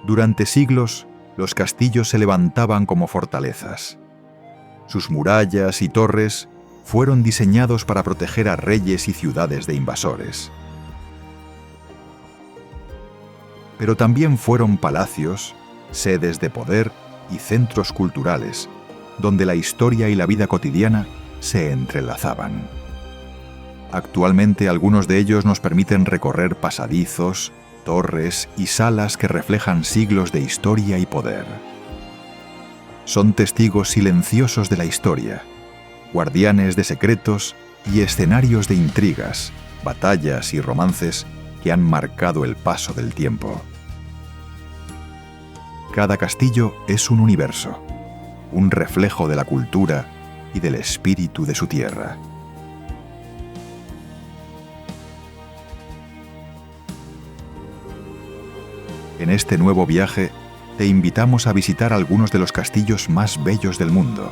Durante siglos, los castillos se levantaban como fortalezas. Sus murallas y torres fueron diseñados para proteger a reyes y ciudades de invasores. Pero también fueron palacios, sedes de poder y centros culturales, donde la historia y la vida cotidiana se entrelazaban. Actualmente algunos de ellos nos permiten recorrer pasadizos, torres y salas que reflejan siglos de historia y poder. Son testigos silenciosos de la historia, guardianes de secretos y escenarios de intrigas, batallas y romances que han marcado el paso del tiempo. Cada castillo es un universo, un reflejo de la cultura y del espíritu de su tierra. En este nuevo viaje, te invitamos a visitar algunos de los castillos más bellos del mundo,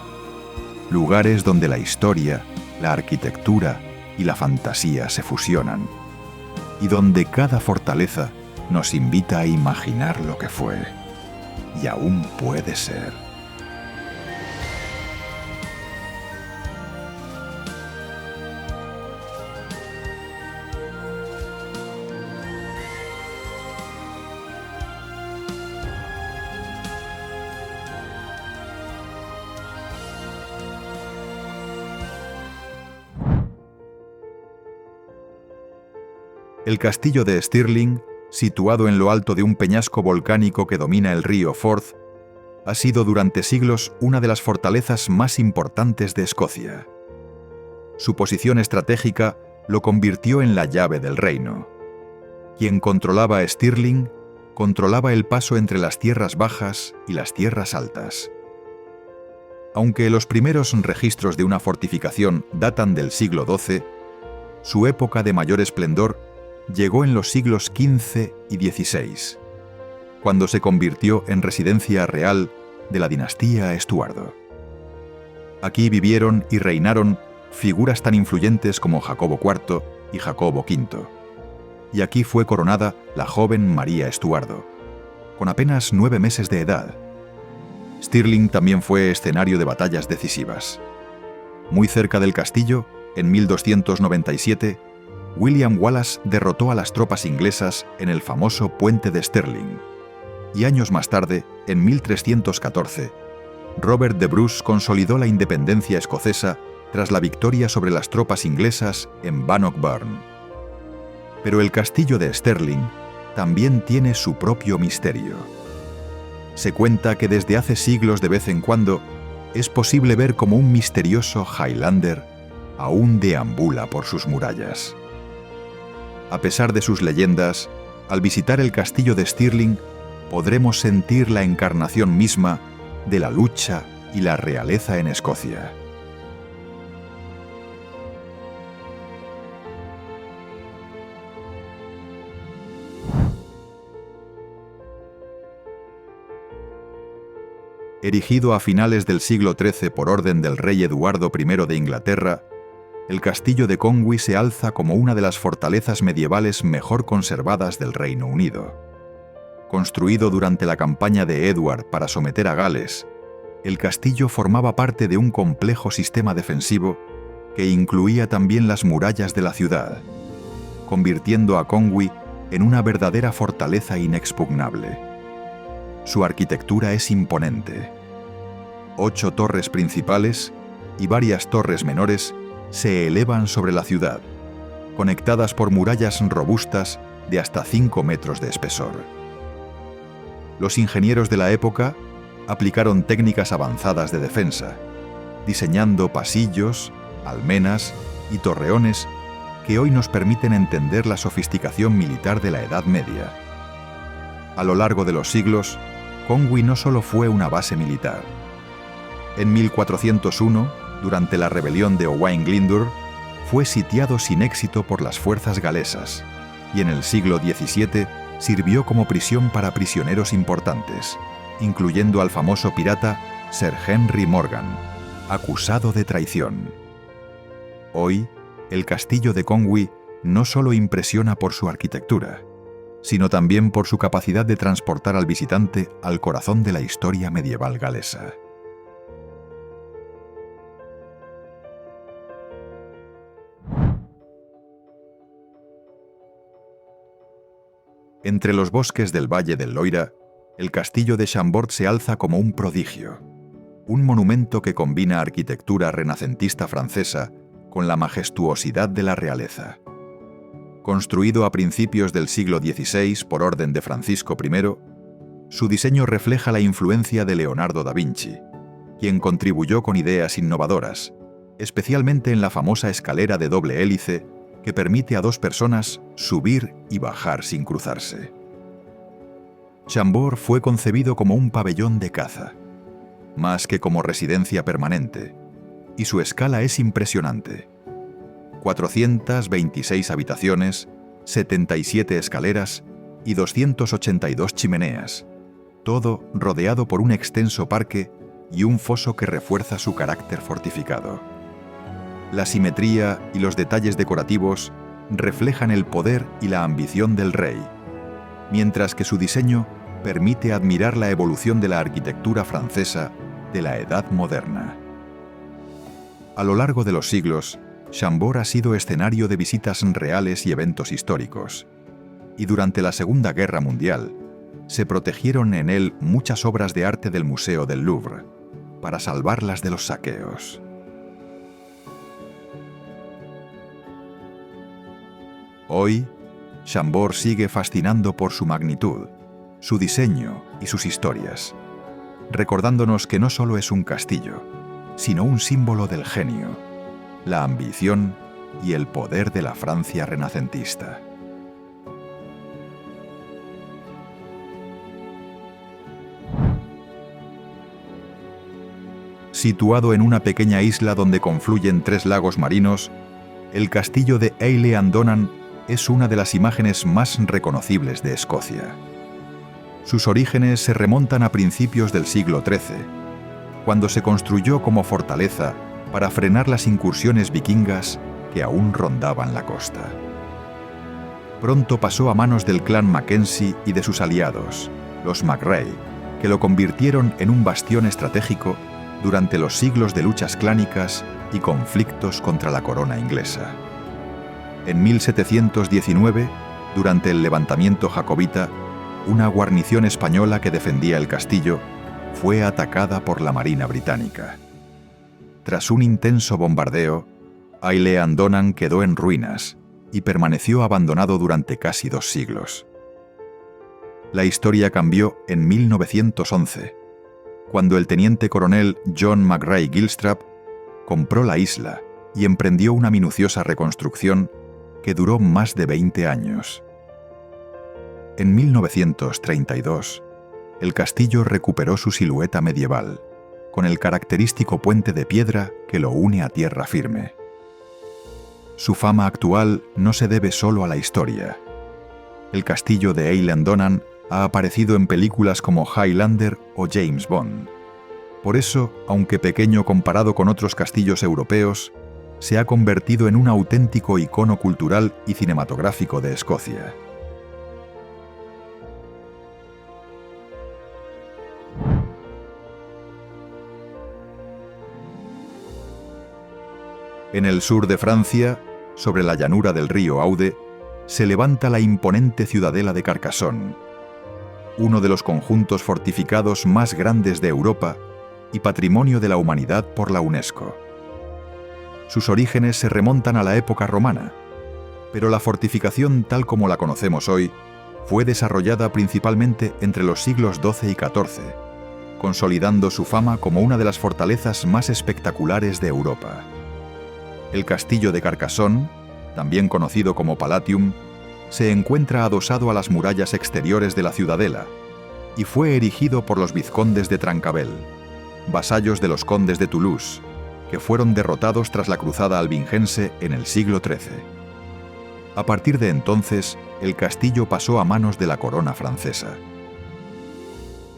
lugares donde la historia, la arquitectura y la fantasía se fusionan, y donde cada fortaleza nos invita a imaginar lo que fue, y aún puede ser. El castillo de Stirling, situado en lo alto de un peñasco volcánico que domina el río Forth, ha sido durante siglos una de las fortalezas más importantes de Escocia. Su posición estratégica lo convirtió en la llave del reino. Quien controlaba Stirling, controlaba el paso entre las tierras bajas y las tierras altas. Aunque los primeros registros de una fortificación datan del siglo XII, su época de mayor esplendor llegó en los siglos XV y XVI, cuando se convirtió en residencia real de la dinastía Estuardo. Aquí vivieron y reinaron figuras tan influyentes como Jacobo IV y Jacobo V, y aquí fue coronada la joven María Estuardo, con apenas 9 meses de edad. Stirling también fue escenario de batallas decisivas. Muy cerca del castillo, en 1297, William Wallace derrotó a las tropas inglesas en el famoso Puente de Stirling, y años más tarde, en 1314, Robert de Bruce consolidó la independencia escocesa tras la victoria sobre las tropas inglesas en Bannockburn. Pero el castillo de Stirling también tiene su propio misterio. Se cuenta que desde hace siglos de vez en cuando es posible ver como un misterioso Highlander aún deambula por sus murallas. A pesar de sus leyendas, al visitar el castillo de Stirling, podremos sentir la encarnación misma de la lucha y la realeza en Escocia. Erigido a finales del siglo XIII por orden del rey Eduardo I de Inglaterra, el castillo de Conwy se alza como una de las fortalezas medievales mejor conservadas del Reino Unido. Construido durante la campaña de Edward para someter a Gales, el castillo formaba parte de un complejo sistema defensivo que incluía también las murallas de la ciudad, convirtiendo a Conwy en una verdadera fortaleza inexpugnable. Su arquitectura es imponente. 8 torres principales y varias torres menores se elevan sobre la ciudad, conectadas por murallas robustas de hasta 5 metros de espesor. Los ingenieros de la época aplicaron técnicas avanzadas de defensa, diseñando pasillos, almenas y torreones que hoy nos permiten entender la sofisticación militar de la Edad Media. A lo largo de los siglos, Conwy no solo fue una base militar. En 1401, durante la rebelión de Owain Glyndŵr, fue sitiado sin éxito por las fuerzas galesas, y en el siglo XVII sirvió como prisión para prisioneros importantes, incluyendo al famoso pirata Sir Henry Morgan, acusado de traición. Hoy, el castillo de Conwy no solo impresiona por su arquitectura, sino también por su capacidad de transportar al visitante al corazón de la historia medieval galesa. Entre los bosques del Valle del Loira, el castillo de Chambord se alza como un prodigio, un monumento que combina arquitectura renacentista francesa con la majestuosidad de la realeza. Construido a principios del siglo XVI por orden de Francisco I, su diseño refleja la influencia de Leonardo da Vinci, quien contribuyó con ideas innovadoras, especialmente en la famosa escalera de doble hélice que permite a dos personas subir y bajar sin cruzarse. Chambord fue concebido como un pabellón de caza, más que como residencia permanente, y su escala es impresionante. 426 habitaciones, 77 escaleras y 282 chimeneas, todo rodeado por un extenso parque y un foso que refuerza su carácter fortificado. La simetría y los detalles decorativos reflejan el poder y la ambición del rey, mientras que su diseño permite admirar la evolución de la arquitectura francesa de la Edad Moderna. A lo largo de los siglos, Chambord ha sido escenario de visitas reales y eventos históricos, y durante la Segunda Guerra Mundial se protegieron en él muchas obras de arte del Museo del Louvre, para salvarlas de los saqueos. Hoy, Chambord sigue fascinando por su magnitud, su diseño y sus historias, recordándonos que no solo es un castillo, sino un símbolo del genio, la ambición y el poder de la Francia renacentista. Situado en una pequeña isla donde confluyen 3 lagos marinos, el castillo de Aile-en-Donnan es una de las imágenes más reconocibles de Escocia. Sus orígenes se remontan a principios del siglo XIII, cuando se construyó como fortaleza para frenar las incursiones vikingas que aún rondaban la costa. Pronto pasó a manos del clan Mackenzie y de sus aliados, los MacRae, que lo convirtieron en un bastión estratégico durante los siglos de luchas clánicas y conflictos contra la corona inglesa. En 1719, durante el levantamiento jacobita, una guarnición española que defendía el castillo fue atacada por la Marina británica. Tras un intenso bombardeo, Aile-en-Donnan quedó en ruinas y permaneció abandonado durante casi 2 siglos. La historia cambió en 1911, cuando el teniente coronel John MacRae Gilstrap compró la isla y emprendió una minuciosa reconstrucción que duró más de 20 años. En 1932, el castillo recuperó su silueta medieval, con el característico puente de piedra que lo une a tierra firme. Su fama actual no se debe solo a la historia. El castillo de Aile-en-Donnan ha aparecido en películas como Highlander o James Bond. Por eso, aunque pequeño comparado con otros castillos europeos, se ha convertido en un auténtico icono cultural y cinematográfico de Escocia. En el sur de Francia, sobre la llanura del río Aude, se levanta la imponente ciudadela de Carcassonne, uno de los conjuntos fortificados más grandes de Europa y patrimonio de la humanidad por la UNESCO. Sus orígenes se remontan a la época romana, pero la fortificación tal como la conocemos hoy fue desarrollada principalmente entre los siglos XII y XIV, consolidando su fama como una de las fortalezas más espectaculares de Europa. El castillo de Carcassonne, también conocido como Palatium, se encuentra adosado a las murallas exteriores de la ciudadela y fue erigido por los vizcondes de Trancavel, vasallos de los condes de Toulouse, que fueron derrotados tras la cruzada albingense en el siglo XIII. A partir de entonces, el castillo pasó a manos de la corona francesa.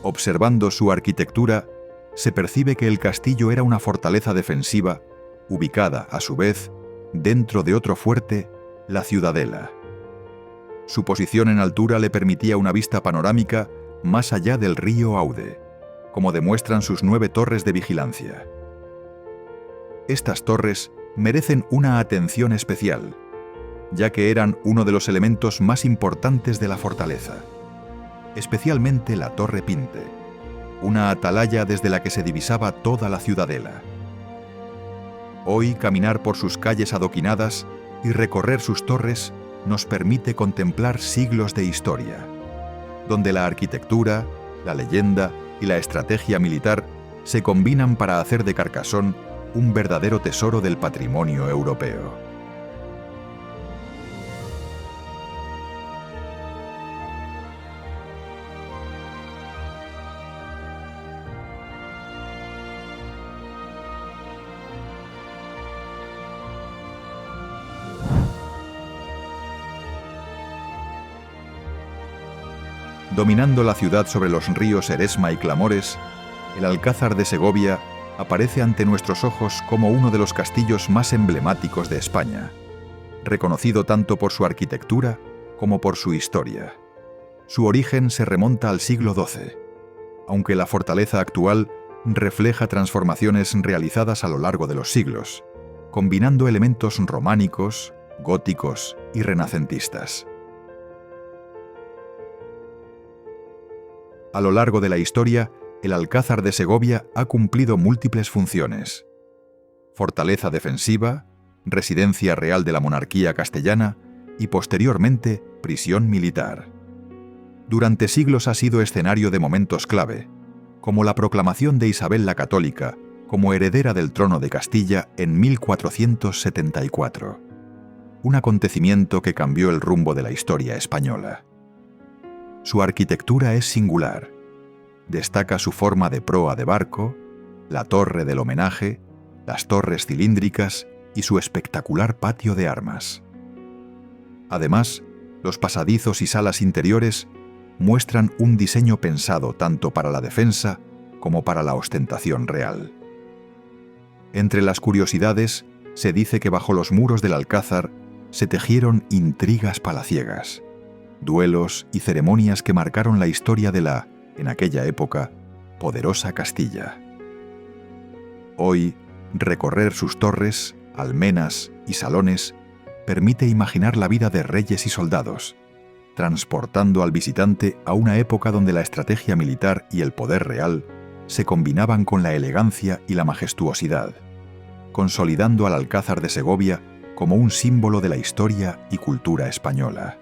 Observando su arquitectura, se percibe que el castillo era una fortaleza defensiva, ubicada, a su vez, dentro de otro fuerte, la ciudadela. Su posición en altura le permitía una vista panorámica más allá del río Aude, como demuestran sus 9 torres de vigilancia. Estas torres merecen una atención especial, ya que eran uno de los elementos más importantes de la fortaleza, especialmente la Torre Pinte, una atalaya desde la que se divisaba toda la ciudadela. Hoy caminar por sus calles adoquinadas y recorrer sus torres nos permite contemplar siglos de historia, donde la arquitectura, la leyenda y la estrategia militar se combinan para hacer de Carcassonne un verdadero tesoro del patrimonio europeo. Dominando la ciudad sobre los ríos Eresma y Clamores, el Alcázar de Segovia aparece ante nuestros ojos como uno de los castillos más emblemáticos de España, reconocido tanto por su arquitectura como por su historia. Su origen se remonta al siglo XII, aunque la fortaleza actual refleja transformaciones realizadas a lo largo de los siglos, combinando elementos románicos, góticos y renacentistas. A lo largo de la historia, el Alcázar de Segovia ha cumplido múltiples funciones: fortaleza defensiva, residencia real de la monarquía castellana y posteriormente prisión militar. Durante siglos ha sido escenario de momentos clave, como la proclamación de Isabel la Católica como heredera del trono de Castilla en 1474, un acontecimiento que cambió el rumbo de la historia española. Su arquitectura es singular. Destaca su forma de proa de barco, la torre del homenaje, las torres cilíndricas y su espectacular patio de armas. Además, los pasadizos y salas interiores muestran un diseño pensado tanto para la defensa como para la ostentación real. Entre las curiosidades, se dice que bajo los muros del Alcázar se tejieron intrigas palaciegas, duelos y ceremonias que marcaron la historia de la, en aquella época, poderosa Castilla. Hoy, recorrer sus torres, almenas y salones permite imaginar la vida de reyes y soldados, transportando al visitante a una época donde la estrategia militar y el poder real se combinaban con la elegancia y la majestuosidad, consolidando al Alcázar de Segovia como un símbolo de la historia y cultura española.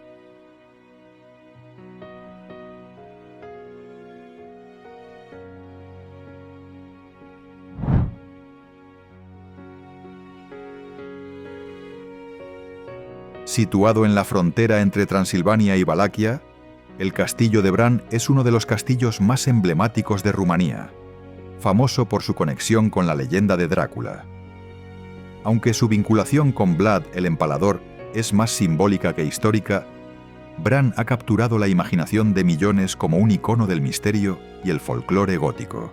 Situado en la frontera entre Transilvania y Valaquia, el castillo de Bran es uno de los castillos más emblemáticos de Rumanía, famoso por su conexión con la leyenda de Drácula. Aunque su vinculación con Vlad el Empalador es más simbólica que histórica, Bran ha capturado la imaginación de millones como un icono del misterio y el folclore gótico.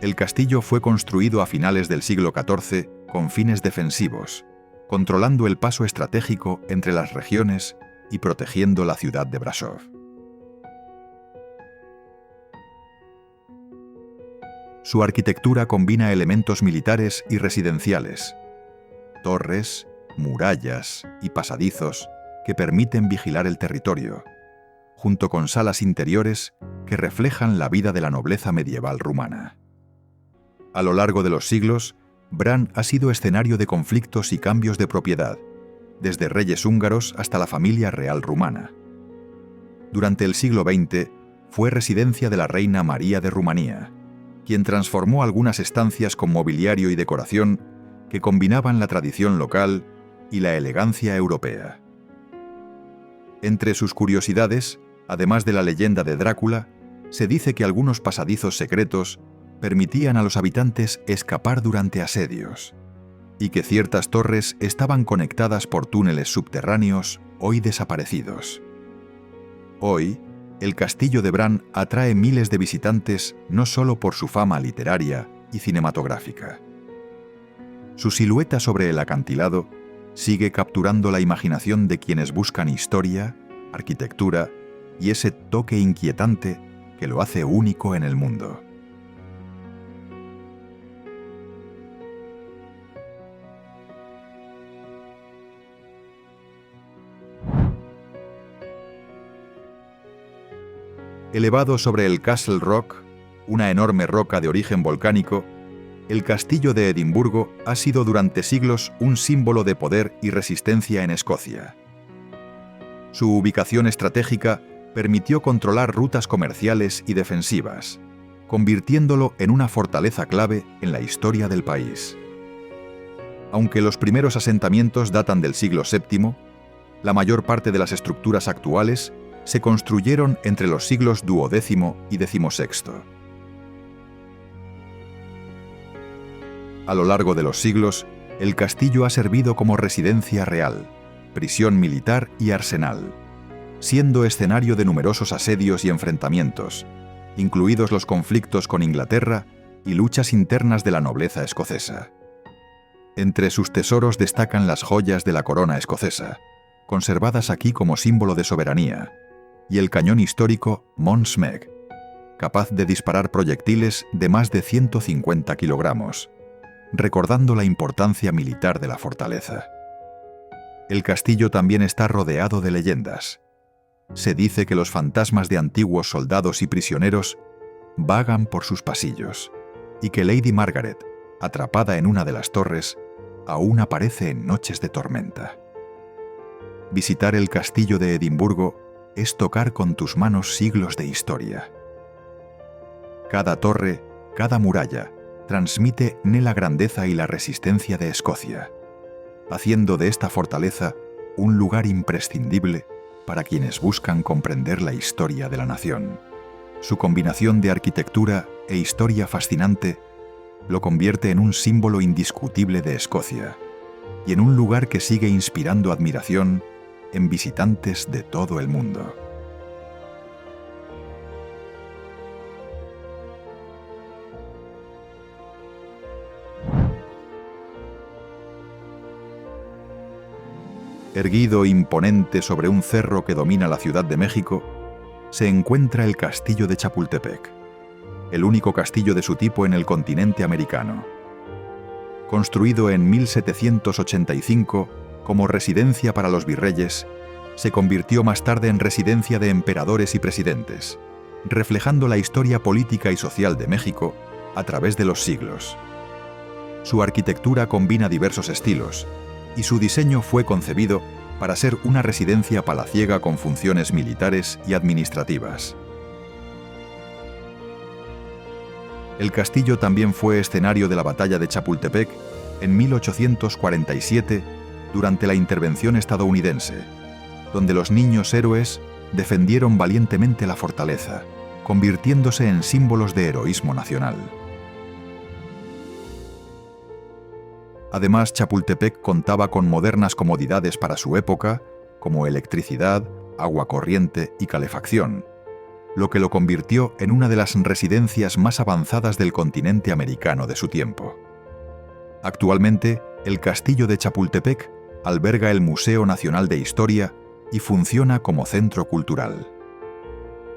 El castillo fue construido a finales del siglo XIV con fines defensivos, controlando el paso estratégico entre las regiones y protegiendo la ciudad de Brasov. Su arquitectura combina elementos militares y residenciales, torres, murallas y pasadizos que permiten vigilar el territorio, junto con salas interiores que reflejan la vida de la nobleza medieval rumana. A lo largo de los siglos, Bran ha sido escenario de conflictos y cambios de propiedad, desde reyes húngaros hasta la familia real rumana. Durante el siglo XX fue residencia de la reina María de Rumanía, quien transformó algunas estancias con mobiliario y decoración que combinaban la tradición local y la elegancia europea. Entre sus curiosidades, además de la leyenda de Drácula, se dice que algunos pasadizos secretos permitían a los habitantes escapar durante asedios, y que ciertas torres estaban conectadas por túneles subterráneos hoy desaparecidos. Hoy, el castillo de Bran atrae miles de visitantes no solo por su fama literaria y cinematográfica. Su silueta sobre el acantilado sigue capturando la imaginación de quienes buscan historia, arquitectura y ese toque inquietante que lo hace único en el mundo. Elevado sobre el Castle Rock, una enorme roca de origen volcánico, el castillo de Edimburgo ha sido durante siglos un símbolo de poder y resistencia en Escocia. Su ubicación estratégica permitió controlar rutas comerciales y defensivas, convirtiéndolo en una fortaleza clave en la historia del país. Aunque los primeros asentamientos datan del siglo VII, la mayor parte de las estructuras actuales se construyeron entre los siglos XII y XVI. A lo largo de los siglos, el castillo ha servido como residencia real, prisión militar y arsenal, siendo escenario de numerosos asedios y enfrentamientos, incluidos los conflictos con Inglaterra y luchas internas de la nobleza escocesa. Entre sus tesoros destacan las joyas de la corona escocesa, conservadas aquí como símbolo de soberanía, y el cañón histórico Mons Meg, capaz de disparar proyectiles de más de 150 kilogramos, recordando la importancia militar de la fortaleza. El castillo también está rodeado de leyendas. Se dice que los fantasmas de antiguos soldados y prisioneros vagan por sus pasillos, y que Lady Margaret, atrapada en una de las torres, aún aparece en noches de tormenta. Visitar el castillo de Edimburgo es tocar con tus manos siglos de historia. Cada torre, cada muralla, transmite la grandeza y la resistencia de Escocia, haciendo de esta fortaleza un lugar imprescindible para quienes buscan comprender la historia de la nación. Su combinación de arquitectura e historia fascinante lo convierte en un símbolo indiscutible de Escocia y en un lugar que sigue inspirando admiración en visitantes de todo el mundo. Erguido imponente sobre un cerro que domina la Ciudad de México, se encuentra el Castillo de Chapultepec, el único castillo de su tipo en el continente americano. Construido en 1785 como residencia para los virreyes, se convirtió más tarde en residencia de emperadores y presidentes, reflejando la historia política y social de México a través de los siglos. Su arquitectura combina diversos estilos, y su diseño fue concebido para ser una residencia palaciega con funciones militares y administrativas. El castillo también fue escenario de la batalla de Chapultepec en 1847 durante la intervención estadounidense, donde los niños héroes defendieron valientemente la fortaleza, convirtiéndose en símbolos de heroísmo nacional. Además, Chapultepec contaba con modernas comodidades para su época, como electricidad, agua corriente y calefacción, lo que lo convirtió en una de las residencias más avanzadas del continente americano de su tiempo. Actualmente, el Castillo de Chapultepec alberga el Museo Nacional de Historia y funciona como centro cultural.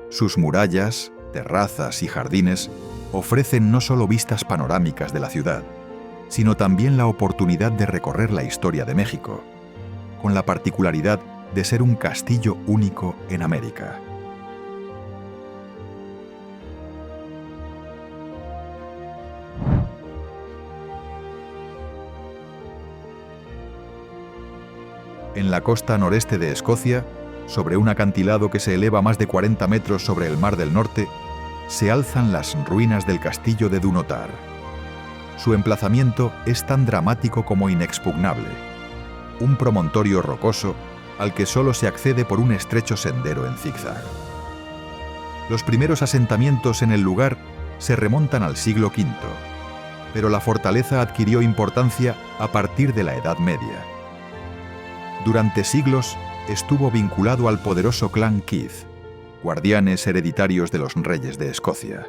Sus murallas, terrazas y jardines ofrecen no solo vistas panorámicas de la ciudad, sino también la oportunidad de recorrer la historia de México, con la particularidad de ser un castillo único en América. En la costa noreste de Escocia, sobre un acantilado que se eleva más de 40 metros sobre el Mar del Norte, se alzan las ruinas del castillo de Dunotar. Su emplazamiento es tan dramático como inexpugnable, un promontorio rocoso al que solo se accede por un estrecho sendero en zigzag. Los primeros asentamientos en el lugar se remontan al siglo V, pero la fortaleza adquirió importancia a partir de la Edad Media. Durante siglos estuvo vinculado al poderoso clan Keith, guardianes hereditarios de los reyes de Escocia.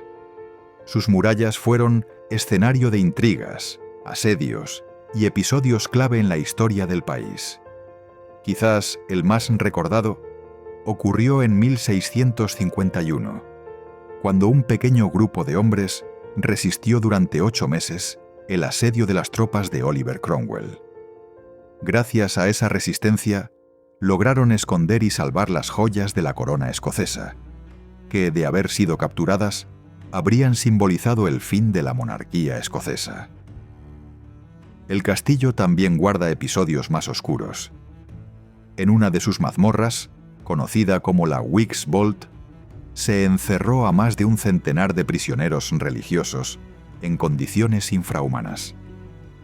Sus murallas fueron escenario de intrigas, asedios y episodios clave en la historia del país. Quizás el más recordado ocurrió en 1651, cuando un pequeño grupo de hombres resistió durante 8 meses el asedio de las tropas de Oliver Cromwell. Gracias a esa resistencia, lograron esconder y salvar las joyas de la corona escocesa, que, de haber sido capturadas, habrían simbolizado el fin de la monarquía escocesa. El castillo también guarda episodios más oscuros. En una de sus mazmorras, conocida como la Weeks Vault, se encerró a más de un centenar de prisioneros religiosos en condiciones infrahumanas,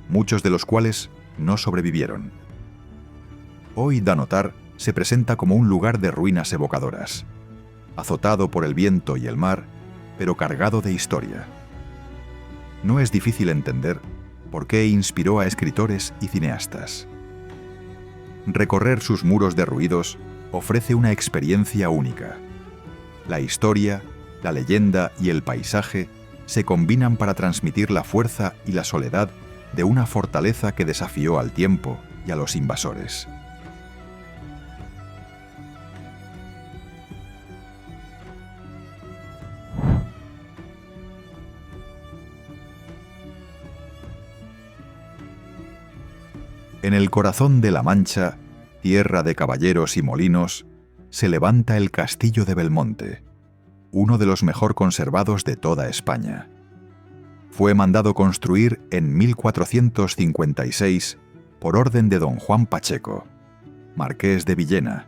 muchos de los cuales no sobrevivieron. Hoy Dunnottar se presenta como un lugar de ruinas evocadoras, azotado por el viento y el mar, pero cargado de historia. No es difícil entender por qué inspiró a escritores y cineastas. Recorrer sus muros derruidos ofrece una experiencia única. La historia, la leyenda y el paisaje se combinan para transmitir la fuerza y la soledad de una fortaleza que desafió al tiempo y a los invasores. En el corazón de La Mancha, tierra de caballeros y molinos, se levanta el Castillo de Belmonte, uno de los mejor conservados de toda España. Fue mandado construir en 1456 por orden de don Juan Pacheco, marqués de Villena,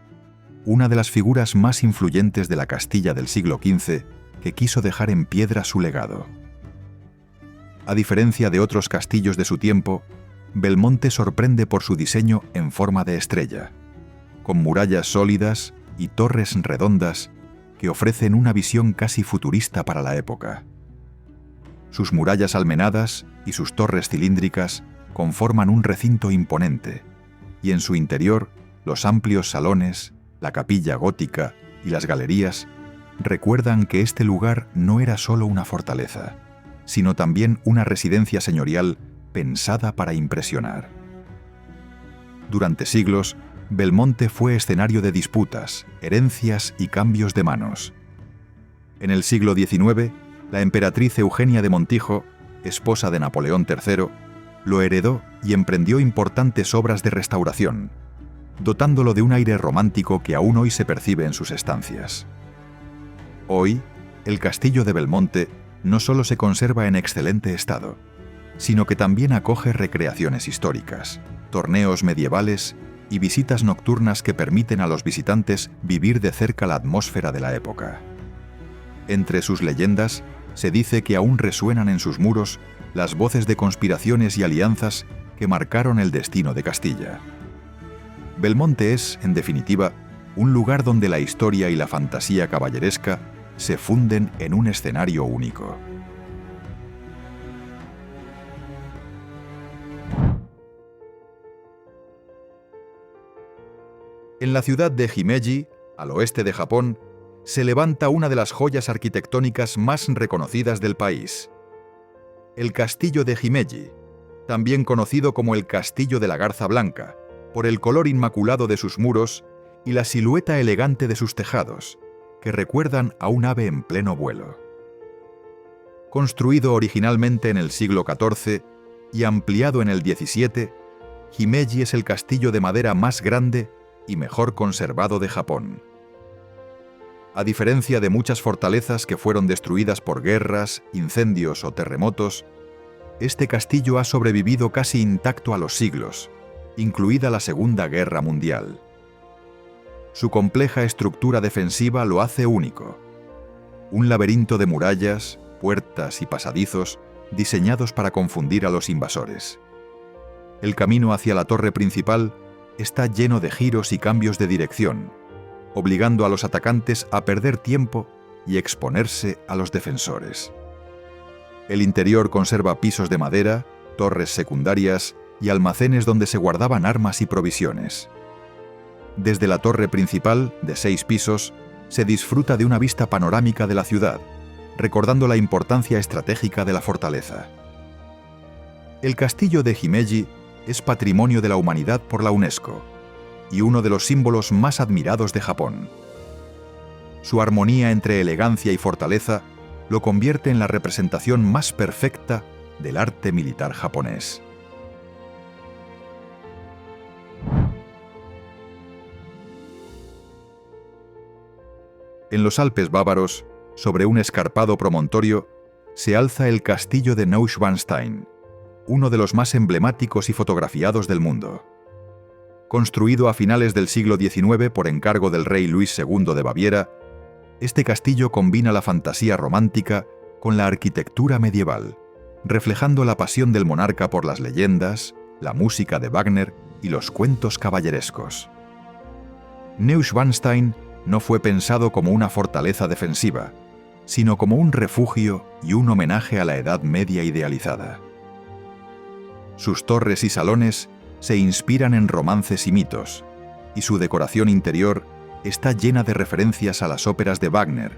una de las figuras más influyentes de la Castilla del siglo XV, que quiso dejar en piedra su legado. A diferencia de otros castillos de su tiempo, Belmonte sorprende por su diseño en forma de estrella, con murallas sólidas y torres redondas que ofrecen una visión casi futurista para la época. Sus murallas almenadas y sus torres cilíndricas conforman un recinto imponente, y en su interior los amplios salones, la capilla gótica y las galerías recuerdan que este lugar no era solo una fortaleza, sino también una residencia señorial pensada para impresionar. Durante siglos, Belmonte fue escenario de disputas, herencias y cambios de manos. En el siglo XIX, la emperatriz Eugenia de Montijo, esposa de Napoleón III, lo heredó y emprendió importantes obras de restauración, dotándolo de un aire romántico que aún hoy se percibe en sus estancias. Hoy, el castillo de Belmonte no solo se conserva en excelente estado, sino que también acoge recreaciones históricas, torneos medievales y visitas nocturnas que permiten a los visitantes vivir de cerca la atmósfera de la época. Entre sus leyendas, se dice que aún resuenan en sus muros las voces de conspiraciones y alianzas que marcaron el destino de Castilla. Belmonte es, en definitiva, un lugar donde la historia y la fantasía caballeresca se funden en un escenario único. En la ciudad de Himeji, al oeste de Japón, se levanta una de las joyas arquitectónicas más reconocidas del país. El Castillo de Himeji, también conocido como el Castillo de la Garza Blanca, por el color inmaculado de sus muros y la silueta elegante de sus tejados, que recuerdan a un ave en pleno vuelo. Construido originalmente en el siglo XIV y ampliado en el XVII, Himeji es el castillo de madera más grande y mejor conservado de Japón. A diferencia de muchas fortalezas que fueron destruidas por guerras, incendios o terremotos, este castillo ha sobrevivido casi intacto a los siglos, incluida la Segunda Guerra Mundial. Su compleja estructura defensiva lo hace único. Un laberinto de murallas, puertas y pasadizos diseñados para confundir a los invasores. El camino hacia la torre principal está lleno de giros y cambios de dirección, obligando a los atacantes a perder tiempo y exponerse a los defensores. El interior conserva pisos de madera, torres secundarias y almacenes donde se guardaban armas y provisiones. Desde la torre principal, de 6 pisos, se disfruta de una vista panorámica de la ciudad, recordando la importancia estratégica de la fortaleza. El castillo de Himeji es Patrimonio de la Humanidad por la UNESCO y uno de los símbolos más admirados de Japón. Su armonía entre elegancia y fortaleza lo convierte en la representación más perfecta del arte militar japonés. En los Alpes bávaros, sobre un escarpado promontorio, se alza el castillo de Neuschwanstein, uno de los más emblemáticos y fotografiados del mundo. Construido a finales del siglo XIX por encargo del rey Luis II de Baviera, este castillo combina la fantasía romántica con la arquitectura medieval, reflejando la pasión del monarca por las leyendas, la música de Wagner y los cuentos caballerescos. Neuschwanstein no fue pensado como una fortaleza defensiva, sino como un refugio y un homenaje a la Edad Media idealizada. Sus torres y salones se inspiran en romances y mitos, y su decoración interior está llena de referencias a las óperas de Wagner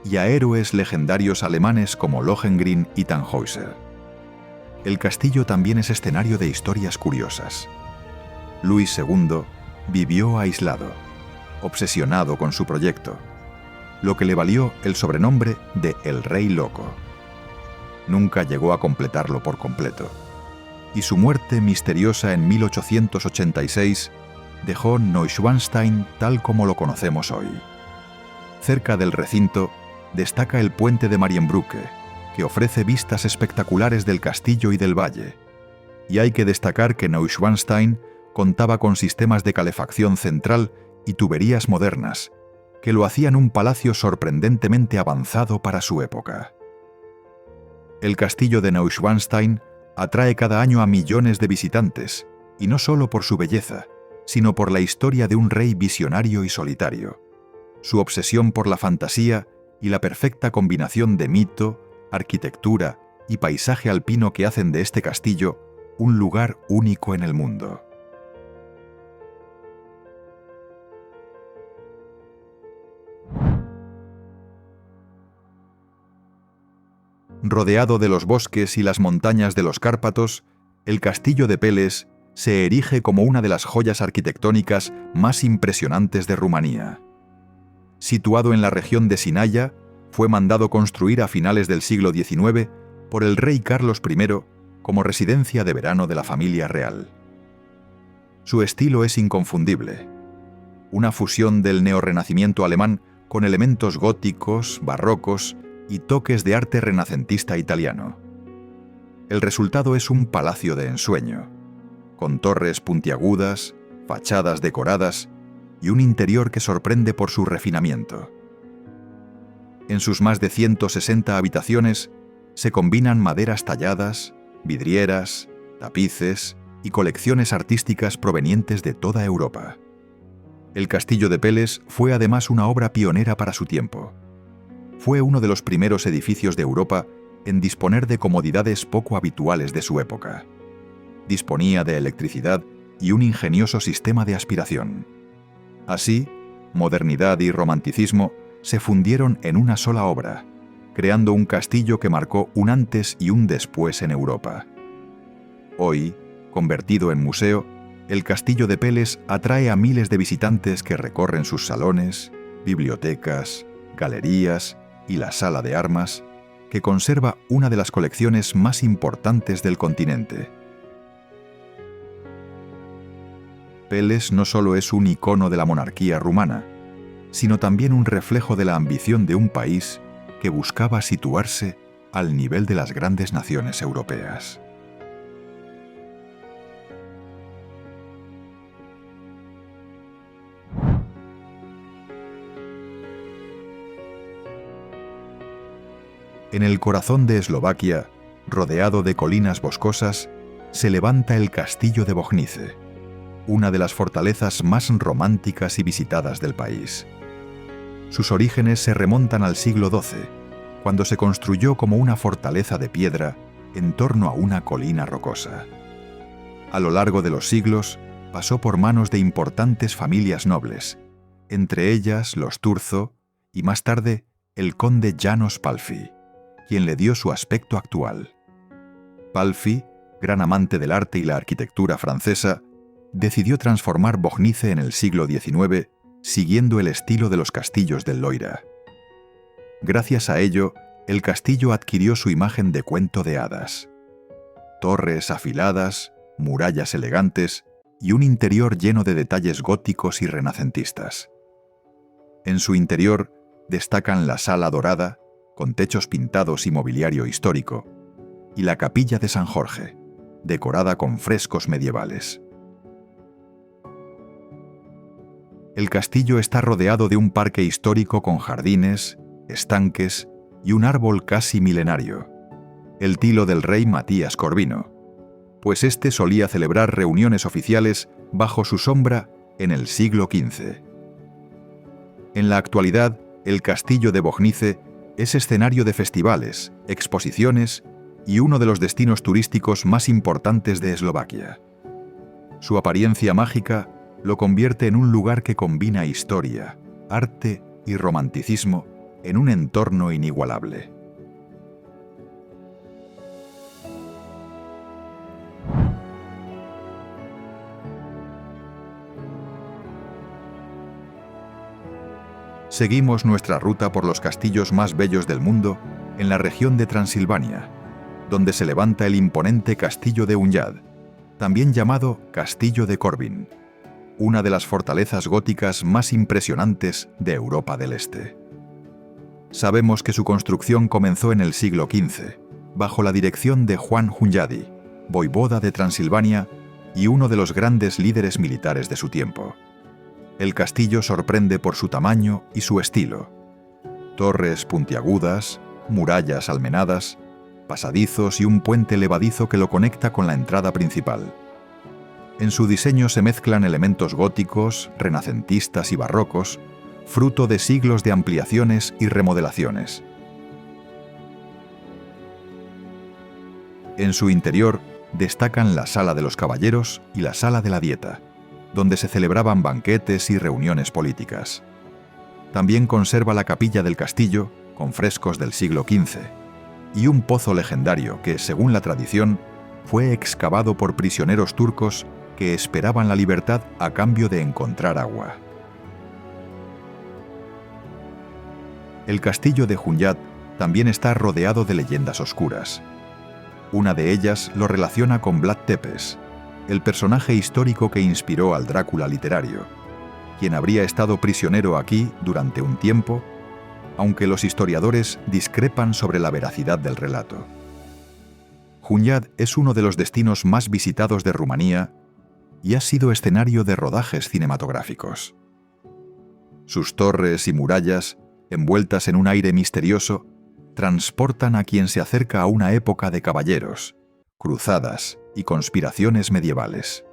y a héroes legendarios alemanes como Lohengrin y Tannhäuser. El castillo también es escenario de historias curiosas. Luis II vivió aislado, obsesionado con su proyecto, lo que le valió el sobrenombre de El Rey Loco. Nunca llegó a completarlo por completo, y su muerte misteriosa en 1886 dejó Neuschwanstein tal como lo conocemos hoy. Cerca del recinto destaca el puente de Marienbrücke, que ofrece vistas espectaculares del castillo y del valle, y hay que destacar que Neuschwanstein contaba con sistemas de calefacción central y tuberías modernas, que lo hacían un palacio sorprendentemente avanzado para su época. El castillo de Neuschwanstein atrae cada año a millones de visitantes, y no solo por su belleza, sino por la historia de un rey visionario y solitario, su obsesión por la fantasía y la perfecta combinación de mito, arquitectura y paisaje alpino que hacen de este castillo un lugar único en el mundo. Rodeado de los bosques y las montañas de los Cárpatos, el castillo de Peles se erige como una de las joyas arquitectónicas más impresionantes de Rumanía. Situado en la región de Sinaia, fue mandado construir a finales del siglo XIX por el rey Carlos I como residencia de verano de la familia real. Su estilo es inconfundible, una fusión del neorrenacimiento alemán con elementos góticos, barrocos y toques de arte renacentista italiano. El resultado es un palacio de ensueño, con torres puntiagudas, fachadas decoradas y un interior que sorprende por su refinamiento. En sus más de 160 habitaciones se combinan maderas talladas, vidrieras, tapices y colecciones artísticas provenientes de toda Europa. El castillo de Peles fue además una obra pionera para su tiempo. Fue uno de los primeros edificios de Europa en disponer de comodidades poco habituales de su época. Disponía de electricidad y un ingenioso sistema de aspiración. Así, modernidad y romanticismo se fundieron en una sola obra, creando un castillo que marcó un antes y un después en Europa. Hoy, convertido en museo, el castillo de Peles atrae a miles de visitantes que recorren sus salones, bibliotecas, galerías y la sala de armas, que conserva una de las colecciones más importantes del continente. Peles no solo es un icono de la monarquía rumana, sino también un reflejo de la ambición de un país que buscaba situarse al nivel de las grandes naciones europeas. En el corazón de Eslovaquia, rodeado de colinas boscosas, se levanta el castillo de Bohnice, una de las fortalezas más románticas y visitadas del país. Sus orígenes se remontan al siglo XII, cuando se construyó como una fortaleza de piedra en torno a una colina rocosa. A lo largo de los siglos, pasó por manos de importantes familias nobles, entre ellas los Turzo y más tarde el conde János Pálffy, quien le dio su aspecto actual. Pálffy, gran amante del arte y la arquitectura francesa, decidió transformar Bohnice en el siglo XIX siguiendo el estilo de los castillos del Loira, Gracias a ello, el castillo adquirió su imagen de cuento de hadas. Torres afiladas, murallas elegantes y un interior lleno de detalles góticos y renacentistas. En su interior destacan la sala dorada, con techos pintados y mobiliario histórico, y la capilla de San Jorge, decorada con frescos medievales. El castillo está rodeado de un parque histórico con jardines, estanques y un árbol casi milenario, el tilo del rey Matías Corvino, pues éste solía celebrar reuniones oficiales bajo su sombra en el siglo XV. En la actualidad, el castillo de Bohnice es escenario de festivales, exposiciones y uno de los destinos turísticos más importantes de Eslovaquia. Su apariencia mágica lo convierte en un lugar que combina historia, arte y romanticismo en un entorno inigualable. Seguimos nuestra ruta por los castillos más bellos del mundo en la región de Transilvania, donde se levanta el imponente castillo de Hunjad, también llamado Castillo de Corvin, una de las fortalezas góticas más impresionantes de Europa del Este. Sabemos que su construcción comenzó en el siglo XV, bajo la dirección de Juan Hunjadi, voivoda de Transilvania y uno de los grandes líderes militares de su tiempo. El castillo sorprende por su tamaño y su estilo. Torres puntiagudas, murallas almenadas, pasadizos y un puente levadizo que lo conecta con la entrada principal. En su diseño se mezclan elementos góticos, renacentistas y barrocos, fruto de siglos de ampliaciones y remodelaciones. En su interior destacan la Sala de los Caballeros y la Sala de la Dieta, donde se celebraban banquetes y reuniones políticas. También conserva la capilla del castillo, con frescos del siglo XV, y un pozo legendario que, según la tradición, fue excavado por prisioneros turcos que esperaban la libertad a cambio de encontrar agua. El castillo de Hunjad también está rodeado de leyendas oscuras. Una de ellas lo relaciona con Vlad Tepes, el personaje histórico que inspiró al Drácula literario, quien habría estado prisionero aquí durante un tiempo, aunque los historiadores discrepan sobre la veracidad del relato. Hunjad es uno de los destinos más visitados de Rumanía y ha sido escenario de rodajes cinematográficos. Sus torres y murallas, envueltas en un aire misterioso, transportan a quien se acerca a una época de caballeros, cruzadas y conspiraciones medievales.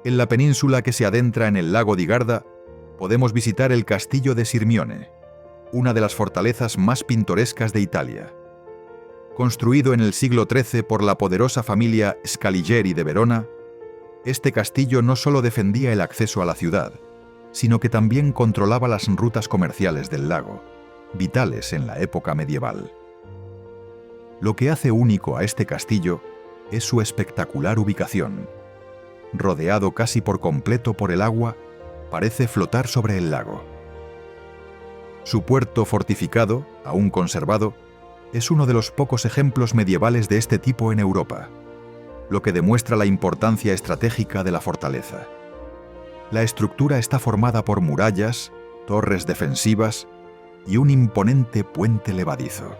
En la península que se adentra en el lago di Garda, podemos visitar el castillo de Sirmione, una de las fortalezas más pintorescas de Italia. Construido en el siglo XIII por la poderosa familia Scaligeri de Verona, este castillo no solo defendía el acceso a la ciudad, sino que también controlaba las rutas comerciales del lago, vitales en la época medieval. Lo que hace único a este castillo es su espectacular ubicación. Rodeado casi por completo por el agua, parece flotar sobre el lago. Su puerto fortificado, aún conservado, es uno de los pocos ejemplos medievales de este tipo en Europa, lo que demuestra la importancia estratégica de la fortaleza. La estructura está formada por murallas, torres defensivas y un imponente puente levadizo.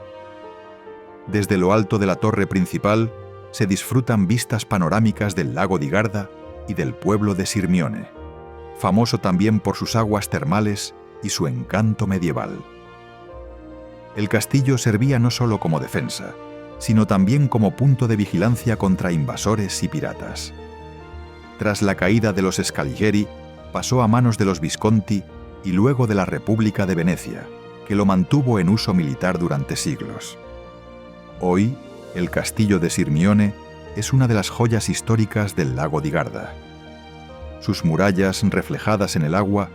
Desde lo alto de la torre principal se disfrutan vistas panorámicas del lago di Garda y del pueblo de Sirmione, famoso también por sus aguas termales y su encanto medieval. El castillo servía no solo como defensa, sino también como punto de vigilancia contra invasores y piratas. Tras la caída de los Scaligeri, pasó a manos de los Visconti y luego de la República de Venecia, que lo mantuvo en uso militar durante siglos. Hoy, el castillo de Sirmione es una de las joyas históricas del lago di Garda. Sus murallas, reflejadas en el agua,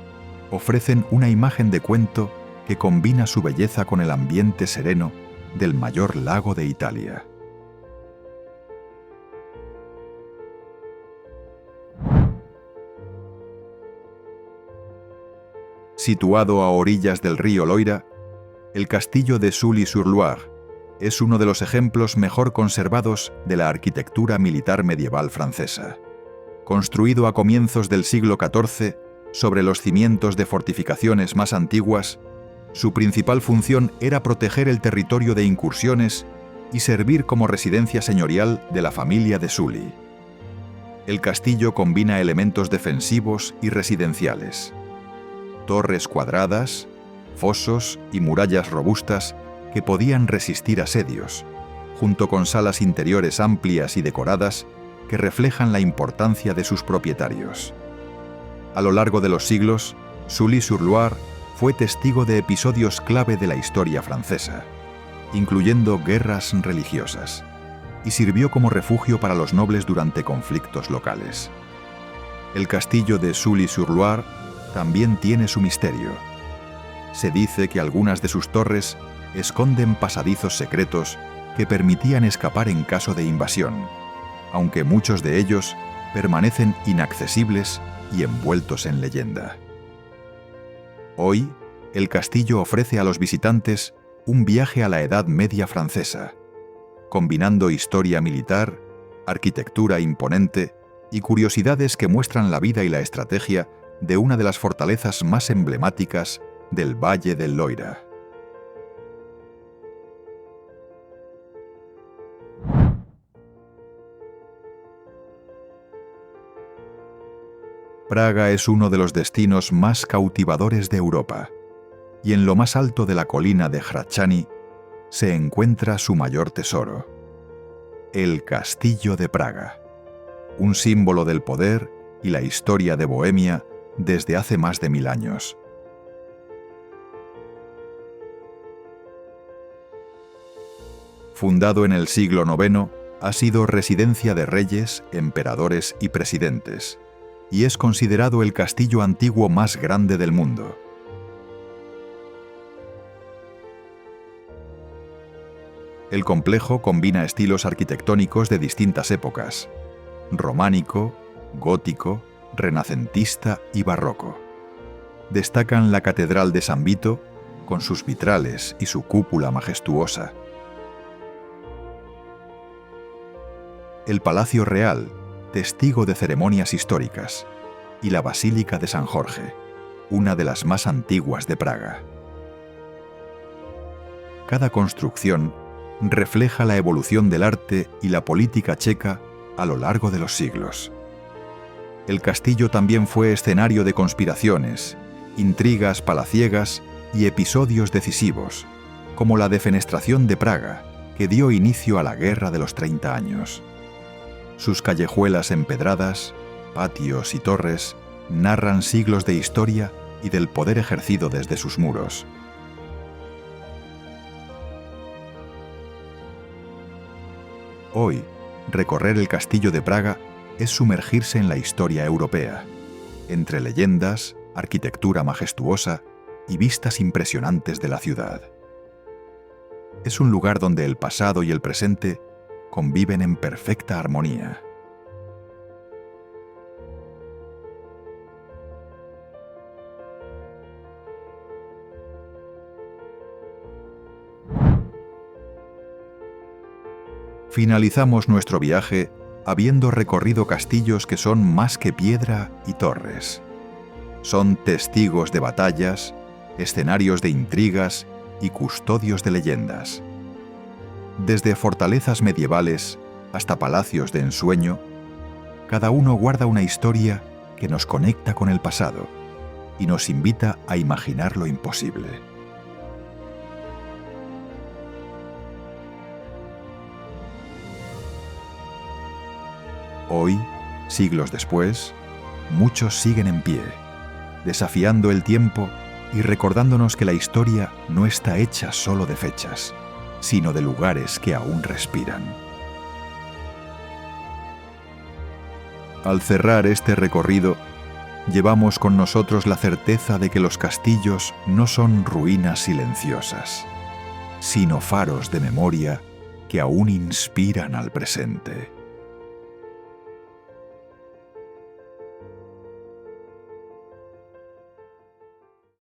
ofrecen una imagen de cuento que combina su belleza con el ambiente sereno del mayor lago de Italia. Situado a orillas del río Loira, el castillo de Sully-sur-Loire es uno de los ejemplos mejor conservados de la arquitectura militar medieval francesa. Construido a comienzos del siglo XIV sobre los cimientos de fortificaciones más antiguas, su principal función era proteger el territorio de incursiones y servir como residencia señorial de la familia de Sully. El castillo combina elementos defensivos y residenciales. Torres cuadradas, fosos y murallas robustas que podían resistir asedios, junto con salas interiores amplias y decoradas que reflejan la importancia de sus propietarios. A lo largo de los siglos, Sully-sur-Loire fue testigo de episodios clave de la historia francesa, incluyendo guerras religiosas, y sirvió como refugio para los nobles durante conflictos locales. El castillo de Sully-sur-Loire también tiene su misterio. Se dice que algunas de sus torres esconden pasadizos secretos que permitían escapar en caso de invasión, aunque muchos de ellos permanecen inaccesibles y envueltos en leyenda. Hoy, el castillo ofrece a los visitantes un viaje a la Edad Media francesa, combinando historia militar, arquitectura imponente y curiosidades que muestran la vida y la estrategia de una de las fortalezas más emblemáticas del Valle del Loira. Praga es uno de los destinos más cautivadores de Europa, y en lo más alto de la colina de Hradčany se encuentra su mayor tesoro, el Castillo de Praga, un símbolo del poder y la historia de Bohemia desde hace más de 1000 años. Fundado en el siglo IX, ha sido residencia de reyes, emperadores y presidentes, y es considerado el castillo antiguo más grande del mundo. El complejo combina estilos arquitectónicos de distintas épocas: románico, gótico, renacentista y barroco. Destacan la Catedral de San Vito, con sus vitrales y su cúpula majestuosa. El Palacio Real, testigo de ceremonias históricas, y la Basílica de San Jorge, una de las más antiguas de Praga. Cada construcción refleja la evolución del arte y la política checa a lo largo de los siglos. El castillo también fue escenario de conspiraciones, intrigas palaciegas y episodios decisivos, como la defenestración de Praga, que dio inicio a la Guerra de los 30 años. Sus callejuelas empedradas, patios y torres narran siglos de historia y del poder ejercido desde sus muros. Hoy, recorrer el Castillo de Praga es sumergirse en la historia europea, entre leyendas, arquitectura majestuosa y vistas impresionantes de la ciudad. Es un lugar donde el pasado y el presente conviven en perfecta armonía. Finalizamos nuestro viaje habiendo recorrido castillos que son más que piedra y torres. Son testigos de batallas, escenarios de intrigas y custodios de leyendas. Desde fortalezas medievales hasta palacios de ensueño, cada uno guarda una historia que nos conecta con el pasado y nos invita a imaginar lo imposible. Hoy, siglos después, muchos siguen en pie, desafiando el tiempo y recordándonos que la historia no está hecha solo de fechas, sino de lugares que aún respiran. Al cerrar este recorrido, llevamos con nosotros la certeza de que los castillos no son ruinas silenciosas, sino faros de memoria que aún inspiran al presente.